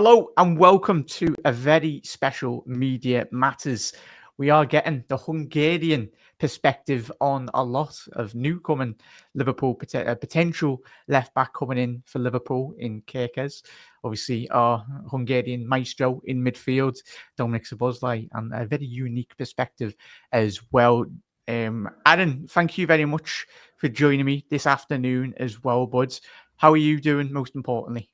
Hello and welcome to a very special Media Matters. We are getting the Hungarian perspective on a lot of newcoming Liverpool potential left back coming in for Liverpool in Kerkez. Obviously, our Hungarian maestro in midfield, Dominic Szoboszlai, and a very unique perspective as well. Aaron, thank you very much for joining me this afternoon as well, buds. How are you doing, most importantly?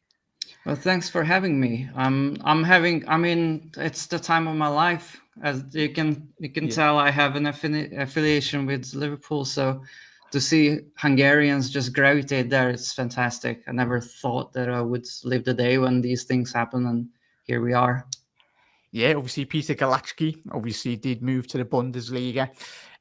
Well, thanks for having me. I'm having. I mean, it's the time of my life. As you can Yeah. tell, I have an affiliation with Liverpool. So to see Hungarians just gravitate there, it's fantastic. I never thought that I would live the day when these things happen, and here we are. Yeah, obviously Peter Galacki obviously did move to the Bundesliga,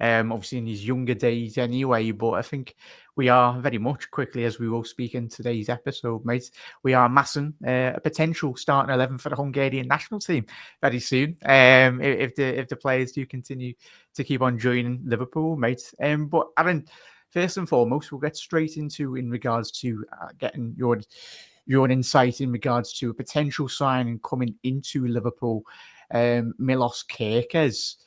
obviously in his younger days anyway. But I think we are very much quickly, as we will speak in today's episode, mate. We are amassing a potential starting 11 for the Hungarian national team very soon. If the players do continue to keep on joining Liverpool, mate. But Aaron, first and foremost, we'll get straight into in regards to getting your insight in regards to a potential signing coming into Liverpool, Milos Kerkez.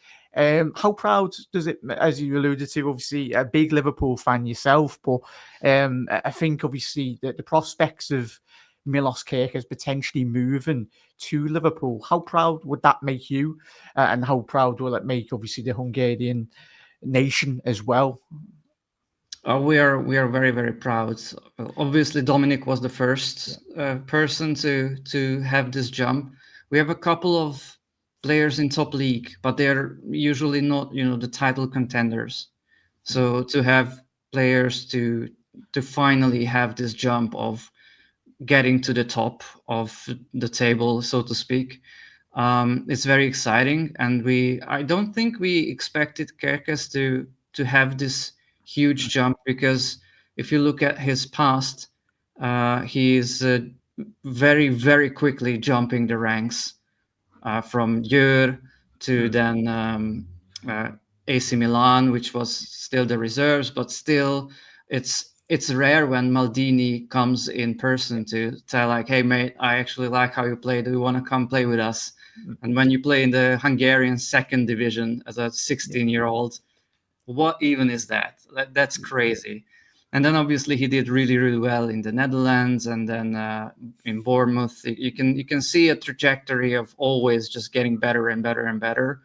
How proud does it, as you alluded to, obviously a big Liverpool fan yourself, but I think obviously that the prospects of Milos Kerkez potentially moving to Liverpool, how proud would that make you? And how proud will it make obviously the Hungarian nation as well? We are very proud. Obviously, Dominic was the Yeah. first person to have this jump. We have a couple of players in top league, but they're usually not, the title contenders. So to have players to finally have this jump of getting to the top of the table, so to speak, it's very exciting. And I don't think we expected Kerkes to have this huge jump, because if you look at his past, he is very quickly jumping the ranks, from Jur to Mm. then uh, AC Milan, which was still the reserves, but still, it's rare when Maldini comes in person to tell, like, "Hey mate, I actually like how you play. Do you want to come play with us?" Mm. And when you play in the Hungarian second division as a Yeah. 16-year-old, what even is that? That's Yeah. crazy. And then obviously he did really well in the Netherlands, and then in Bournemouth. You can see a trajectory of always just getting better and better and better,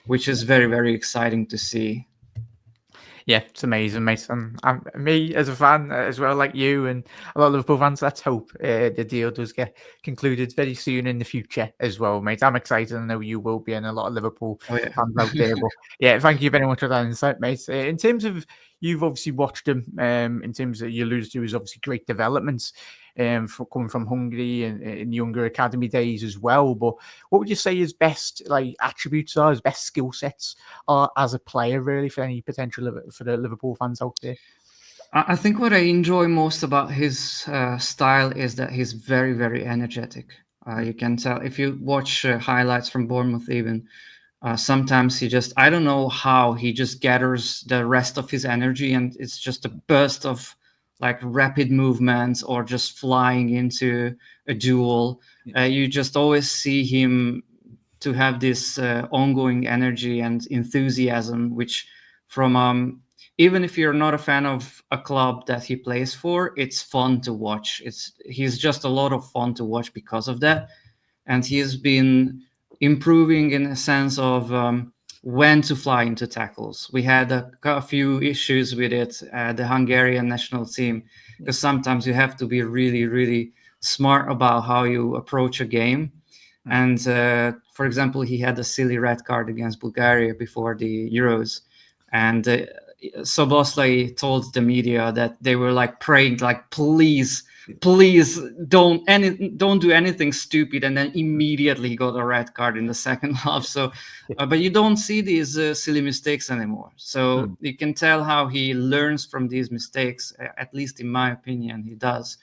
which is very exciting to see. Yeah, it's amazing, mate. And me as a fan as well, like you and a lot of Liverpool fans, let's hope the deal does get concluded very soon in the future as well, mate. I'm excited. I know you will be, and a lot of Liverpool Oh yeah. fans out there. But yeah, thank you very much for that insight, mate. In terms of you've obviously watched him, in terms of you alluded to, is obviously great developments, for coming from Hungary and in younger academy days as well. But what would you say his best like attributes are, his best skill sets are as a player, really, for any potential for the Liverpool fans out there? I think what I enjoy most about his style is that he's very energetic. Mm. You can tell if you watch highlights from Bournemouth, even sometimes he just, I don't know how he just gathers the rest of his energy, and it's just a burst of like rapid movements or just flying into a duel. Yeah. You just always see him to have this ongoing energy and enthusiasm, which from even if you're not a fan of a club that he plays for, it's fun to watch. He's just a lot of fun to watch because of that. And he's been improving in a sense of when to fly into tackles. We had a few issues with it, the Hungarian national team, Yeah. because sometimes you have to be really smart about how you approach a game. Mm. And for example, he had a silly red card against Bulgaria before the Euros, and Soboslai told the media that they were like praying, like, please don't do anything stupid, and then immediately he got a red card in the second half. So but you don't see these silly mistakes anymore, so Mm. you can tell how he learns from these mistakes, at least in my opinion he does.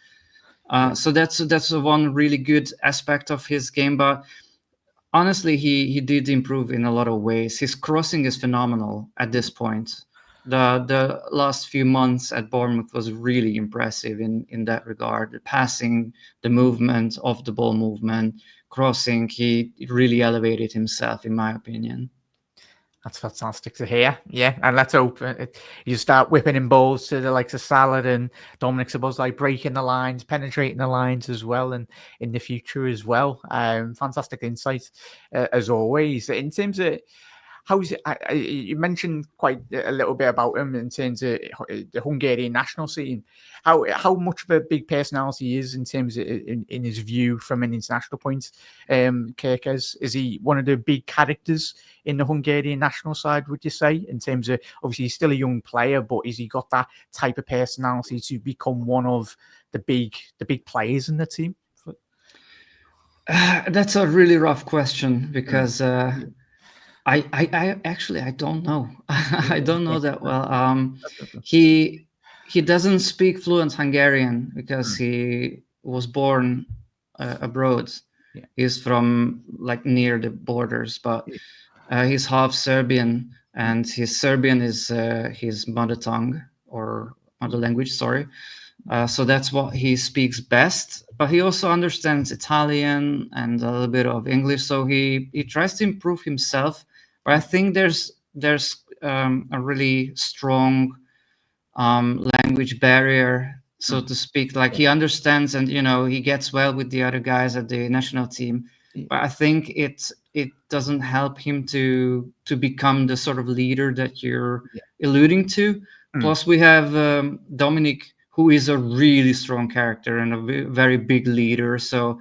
Yeah. So that's one really good aspect of his game. But honestly, he did improve in a lot of ways. His crossing is phenomenal at this point. The last few months at Bournemouth was really impressive in that regard. The passing, the movement of the ball movement, crossing, he really elevated himself, in my opinion. That's fantastic to hear. Yeah, and let's hope you start whipping in balls to the likes of Salah and Dominic Szoboszlai, breaking the lines, penetrating the lines as well, and in the future as well. Fantastic insight as always. In terms of how's it, you mentioned quite a little bit about him in terms of the Hungarian national scene. How much of a big personality he is in terms of in his view from an international point? Kerkez, is he one of the big characters in the Hungarian national side? Would you say in terms of obviously he's still a young player, but has he got that type of personality to become one of the big players in the team? That's a really rough question because. I actually I don't know. I don't know that well. He doesn't speak fluent Hungarian because he was born abroad. Yeah. He's from like near the borders, but he's half Serbian, and his Serbian is his mother tongue or mother language. Sorry. So that's what he speaks best, but he also understands Italian and a little bit of English. So he tries to improve himself. But I think there's a really strong language barrier, so to speak. Like he understands, and he gets well with the other guys at the national team. But I think it doesn't help him to become the sort of leader that you're alluding to. Plus, we have Dominic, who is a really strong character and a very big leader. So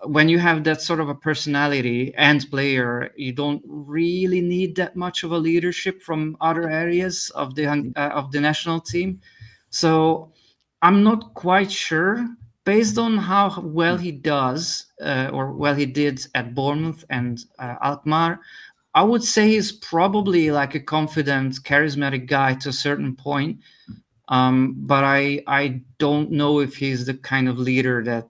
when you have that sort of a personality and player, you don't really need that much of a leadership from other areas of the national team. So I'm not quite sure. Based on how well he does, or well he did at Bournemouth and Alkmaar, I would say he's probably like a confident, charismatic guy to a certain point. But I don't know if he's the kind of leader that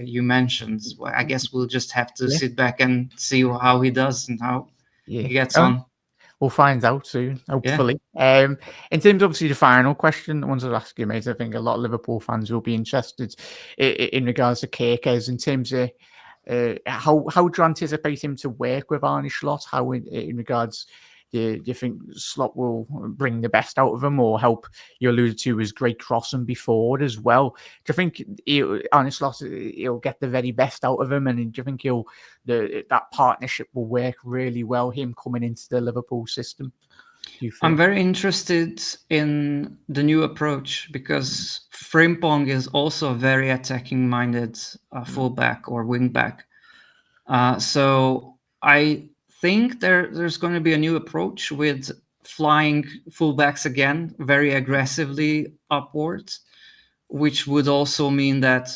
you mentioned. Well, I guess we'll just have to sit back and see how he does and how he gets on. We'll find out soon, hopefully. In terms of obviously the final question, the ones I'll ask you, mate, I think a lot of Liverpool fans will be interested in regards to Kerkez in terms of how do you anticipate him to work with Arne Schlott? How in regards, do you think Schlott will bring the best out of him or help? You alluded to his great crossing before as well. Do you think Arne Schlott he'll get the very best out of him, and do you think that partnership will work really well? Him coming into the Liverpool system. I'm very interested in the new approach because Frimpong is also a very attacking-minded fullback or wingback. So I think there's going to be a new approach with flying fullbacks again, very aggressively upwards, which would also mean that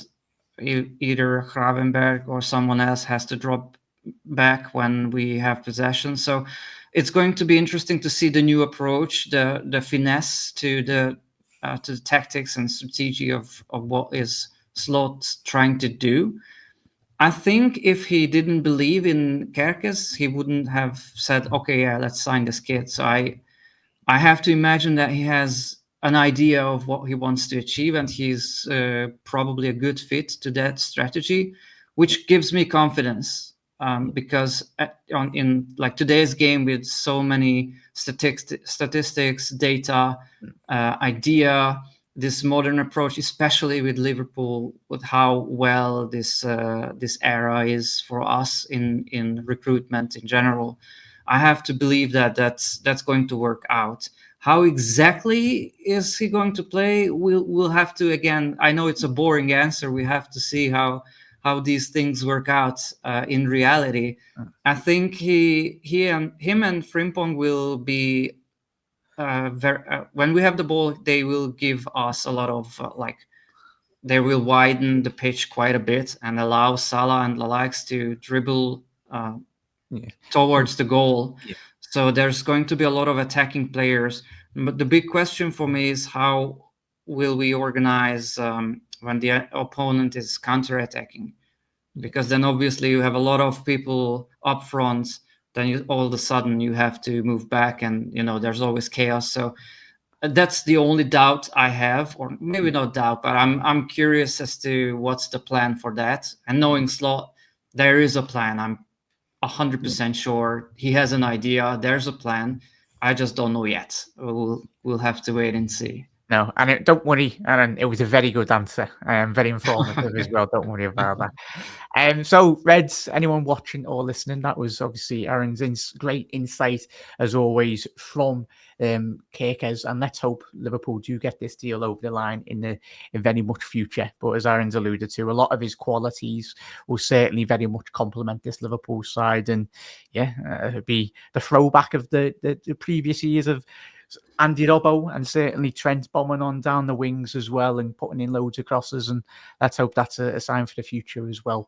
either Gravenberg or someone else has to drop back when we have possession. So it's going to be interesting to see the new approach, the finesse to the tactics and strategy of what is Schlott trying to do. I think if he didn't believe in Kerkez, he wouldn't have said, "Okay, yeah, let's sign this kid." So I have to imagine that he has an idea of what he wants to achieve, and he's probably a good fit to that strategy, which gives me confidence. Because in like today's game with so many statistics, data, idea, this modern approach, especially with Liverpool, with how well this era is for us in recruitment in general, I have to believe that that's going to work out. How exactly is he going to play? We'll have to, again, I know it's a boring answer. We have to see how these things work out in reality. I think him and Frimpong will be when we have the ball, they will give us a lot of they will widen the pitch quite a bit and allow Salah and the likes to dribble towards the goal. So there's going to be a lot of attacking players. But the big question for me is how will we organize when the opponent is counter-attacking? Because then obviously you have a lot of people up front. Then all of a sudden you have to move back, and there's always chaos. So That's the only doubt I have, or maybe not doubt, but I'm curious as to what's the plan for that. And knowing Schlott, there is a plan. I'm 100% sure he has an idea. There's a plan. I just don't know yet. We'll have to wait and see. No, and don't worry, Aaron. It was a very good answer. Very informative as well. Don't worry about that. So, Reds, anyone watching or listening, that was obviously Aaron's great insight as always from Kerkez, and let's hope Liverpool do get this deal over the line in very much future. But as Aaron's alluded to, a lot of his qualities will certainly very much complement this Liverpool side, and yeah, it'll be the throwback of the previous years of Andy Robbo and certainly Trent bombing on down the wings as well and putting in loads of crosses. And let's hope that's a sign for the future as well.